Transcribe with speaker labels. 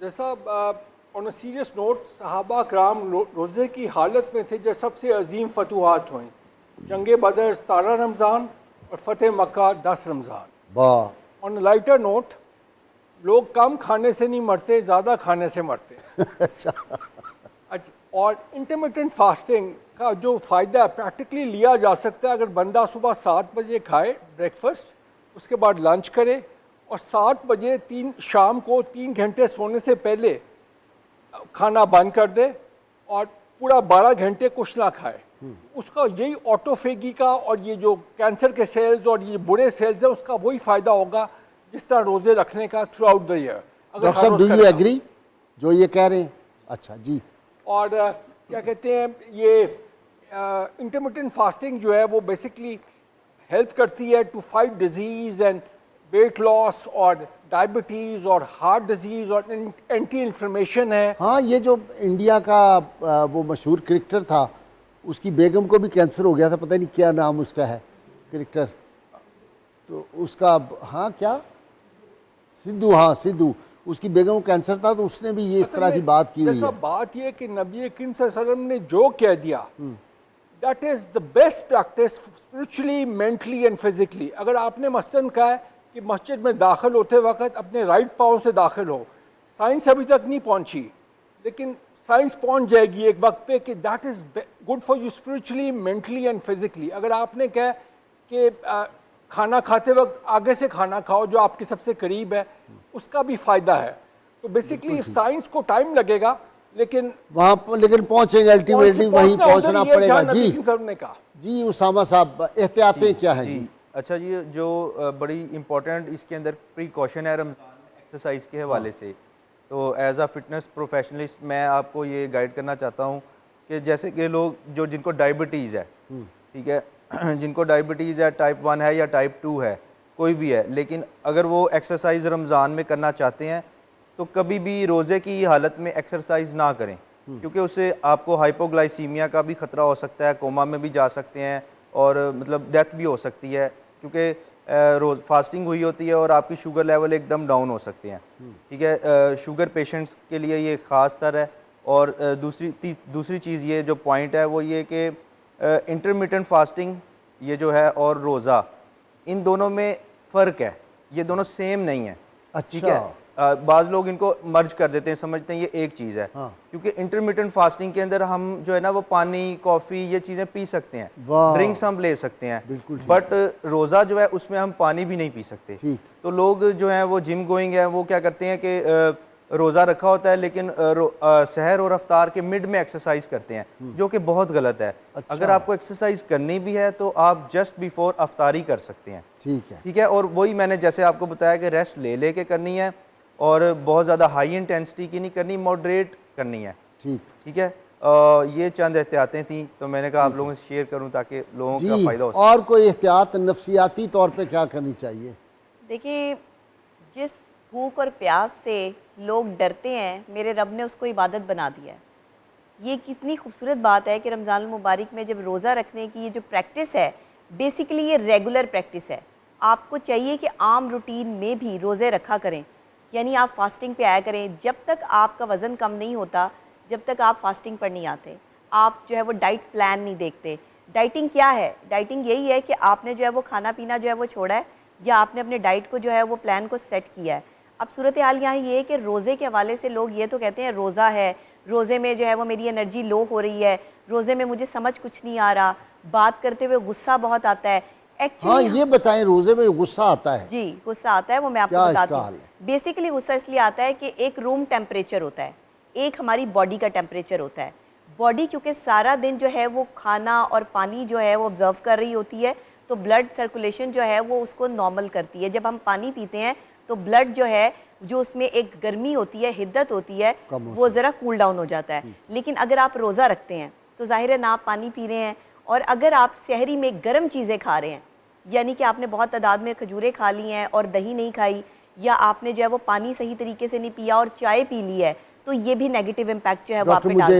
Speaker 1: جیسا آن a serious note صحابہ کرام روزے کی حالت میں تھے جب سب سے عظیم فتوحات ہوئیں، جنگ بدر 17 رمضان اور فتح مکہ 10 رمضان۔ آن اے لائٹر نوٹ، لوگ کم کھانے سے نہیں مرتے، زیادہ کھانے سے مرتے۔ اچھا، اور انٹرمیٹنٹ فاسٹنگ کا جو فائدہ ہے پریکٹیکلی لیا جا سکتا ہے اگر بندہ صبح 7 بجے کھائے بریک فاسٹ، اس کے بعد لنچ کرے اور 7 بجے شام کو 3 گھنٹے سونے سے پہلے کھانا بند کر دے اور پورا 12 گھنٹے کچھ نہ کھائے، اس کا یہی آٹوفیگی کا اور یہ جو کینسر کے سیلز اور یہ برے سیلز ہیں اس کا وہی فائدہ ہوگا جس طرح روزے رکھنے کا throughout the year.
Speaker 2: Doctor صاحب ڈو یو ایگری جو یہ کہہ رہے ہیں؟ اچھا جی۔
Speaker 1: اور کیا کہتے ہیں یہ انٹرمیٹنٹ فاسٹنگ جو ہے وہ بیسکلی ہیلپ کرتی ہے to fight disease and weight loss اور ڈائبٹیز اور ہارٹ ڈیزیز اور اینٹی انفلمیشن ہے۔
Speaker 2: ہاں، یہ جو انڈیا کا وہ مشہور کرکٹر تھا اس کی بیگم کو بھی کینسر ہو گیا تھا، پتہ نہیں کیا نام اس کا ہے کرکٹر، تو اس کا ہاں کیا سدھو، ہاں سدھو، اس کی بیگم کو کینسر تھا تو اس نے بھی یہ اس طرح کی بات کی ہوئی ہے۔
Speaker 1: جیسا بات یہ کہ نبی کریم صلی اللہ علیہ وسلم نے جو کہہ دیا that is the best practice spiritually, mentally and physically. اگر آپ نے مثلاً کہا ہے کہ مسجد میں داخل ہوتے وقت اپنے رائٹ پاؤں سے داخل ہو، سائنس ابھی تک نہیں پہنچی لیکن سائنس پہنچ جائے گی ایک وقت پہ کہ that is good for you spiritually, mentally and physically. اگر آپ نے کہا کہ کھانا کھاتے وقت آگے سے کھانا کھاؤ جو آپ کے سب سے قریب ہے، اس کا بھی فائدہ ہے۔ تو بیسکلی سائنس کو ٹائم لگے گا لیکن
Speaker 2: وہاں لیکن پہنچیں گے، الٹیمیٹلی وہیں پہنچنا پڑے گا۔ جی جی اسامہ صاحب، احتیاطیں کیا ہیں؟ جی
Speaker 3: اچھا جی، جو بڑی امپورٹنٹ اس کے اندر پریکاشن ہے رمضان ایکسرسائز کے حوالے سے، تو ایز اے فٹنس پروفیشنلسٹ میں آپ کو یہ گائیڈ کرنا چاہتا ہوں کہ جیسے کہ لوگ جن کو ڈائبٹیز ہے، ٹھیک ہے، جن کو ڈائبٹیز ہے ٹائپ 1 ہے یا ٹائپ 2 ہے، کوئی بھی ہے، لیکن اگر وہ ایکسرسائز رمضان میں کرنا چاہتے ہیں تو کبھی بھی روزے کی حالت میں ایکسرسائز نہ کریں، کیونکہ اس سے آپ کو ہائپوگلائسیمیا کا بھی خطرہ ہو سکتا ہے، کوما میں بھی جا سکتے ہیں اور مطلب ڈیتھ بھی ہو سکتی ہے، کیونکہ روز فاسٹنگ ہوئی ہوتی ہے اور آپ کی شوگر لیول ایک دم ڈاؤن ہو سکتے ہیں، ٹھیک ہے۔ شوگر پیشنٹس کے لیے یہ خاص تر ہے۔ اور دوسری چیز یہ جو پوائنٹ ہے وہ یہ کہ انٹرمیٹنٹ فاسٹنگ یہ جو ہے اور روزہ، ان دونوں میں فرق ہے، یہ دونوں سیم نہیں ہیں، ٹھیک ہے۔ بعض لوگ ان کو مرج کر دیتے ہیں، سمجھتے ہیں یہ ایک چیز ہے، کیونکہ انٹرمیٹنٹ فاسٹنگ کے اندر ہم جو ہے نا وہ پانی، کافی، یہ چیزیں پی سکتے ہیں، ڈرنکس ہم لے سکتے ہیں، بٹ روزہ جو ہے اس میں ہم پانی بھی نہیں پی سکتے۔ تو لوگ جو ہیں وہ جم گوئنگ ہیں، وہ کیا کرتے ہیں کہ روزہ رکھا ہوتا ہے لیکن سحر اور افطار کے مڈ میں ایکسرسائز کرتے ہیں، جو کہ بہت غلط ہے۔ اگر آپ کو ایکسرسائز کرنی بھی ہے تو آپ جسٹ بیفور افطاری کر سکتے ہیں، ٹھیک ہے۔ اور وہی میں نے جیسے آپ کو بتایا کہ ریسٹ لے کے کرنی ہے اور بہت زیادہ ہائی انٹینسٹی کی نہیں کرنی، ماڈریٹ کرنی ہے، ٹھیک ہے۔ یہ چند احتیاطیں تھیں تو میں نے کہا آپ لوگوں سے شیئر کروں تاکہ لوگوں کا فائدہ ہو سکے۔
Speaker 2: اور کوئی احتیاط نفسیاتی طور پہ کیا کرنی چاہیے؟
Speaker 4: دیکھیے، جس بھوک اور پیاس سے لوگ ڈرتے ہیں میرے رب نے اس کو عبادت بنا دیا ہے۔ یہ کتنی خوبصورت بات ہے کہ رمضان المبارک میں جب روزہ رکھنے کی یہ جو پریکٹس ہے، بیسیکلی یہ ریگولر پریکٹس ہے۔ آپ کو چاہیے کہ عام روٹین میں بھی روزے رکھا کریں، یعنی آپ فاسٹنگ پہ آیا کریں۔ جب تک آپ کا وزن کم نہیں ہوتا، جب تک آپ فاسٹنگ پر نہیں آتے، آپ جو ہے وہ ڈائٹ پلان نہیں دیکھتے۔ ڈائٹنگ کیا ہے؟ ڈائٹنگ یہی ہے کہ آپ نے جو ہے وہ کھانا پینا جو ہے وہ چھوڑا ہے یا آپ نے اپنے ڈائٹ کو جو ہے وہ پلان کو سیٹ کیا ہے۔ اب صورتحال یہاں یہ ہے کہ روزے کے حوالے سے لوگ یہ تو کہتے ہیں روزہ ہے، روزے میں جو ہے وہ میری انرجی لو ہو رہی ہے، روزے میں مجھے سمجھ کچھ نہیں آ رہا، بات کرتے ہوئے غصہ بہت آتا ہے۔
Speaker 2: ہاں یہ بتائیں، روزے میں غصہ آتا ہے؟
Speaker 4: جی غصہ آتا ہے، وہ میں آپ کو بتاتی ہوں۔ بیسیکلی غصہ اس لیے آتا ہے کہ ایک روم ٹیمپریچر ہوتا ہے، ایک ہماری باڈی کا ٹیمپریچر ہوتا ہے۔ باڈی کیونکہ سارا دن جو ہے وہ کھانا اور پانی جو ہے وہ آبزرو کر رہی ہوتی ہے، تو بلڈ سرکولیشن جو ہے وہ اس کو نارمل کرتی ہے۔ جب ہم پانی پیتے ہیں تو بلڈ جو ہے جو اس میں ایک گرمی ہوتی ہے، حدت ہوتی ہے، وہ ذرا کول ڈاؤن ہو جاتا ہے۔ لیکن اگر آپ روزہ رکھتے ہیں تو ظاہر ہے نہ آپ پانی پی رہے ہیں، اور اگر آپ سحری میں گرم چیزیں کھا رہے ہیں، یعنی کہ آپ نے بہت تعداد میں کھجوریں کھا لی ہیں اور دہی نہیں کھائی، یا آپ نے جو ہے وہ پانی صحیح طریقے سے نہیں پیا اور چائے پی لی ہے، تو یہ بھی نیگیٹو امپیکٹ جو ہے وہ آپ پہ ڈال سکتا ہے۔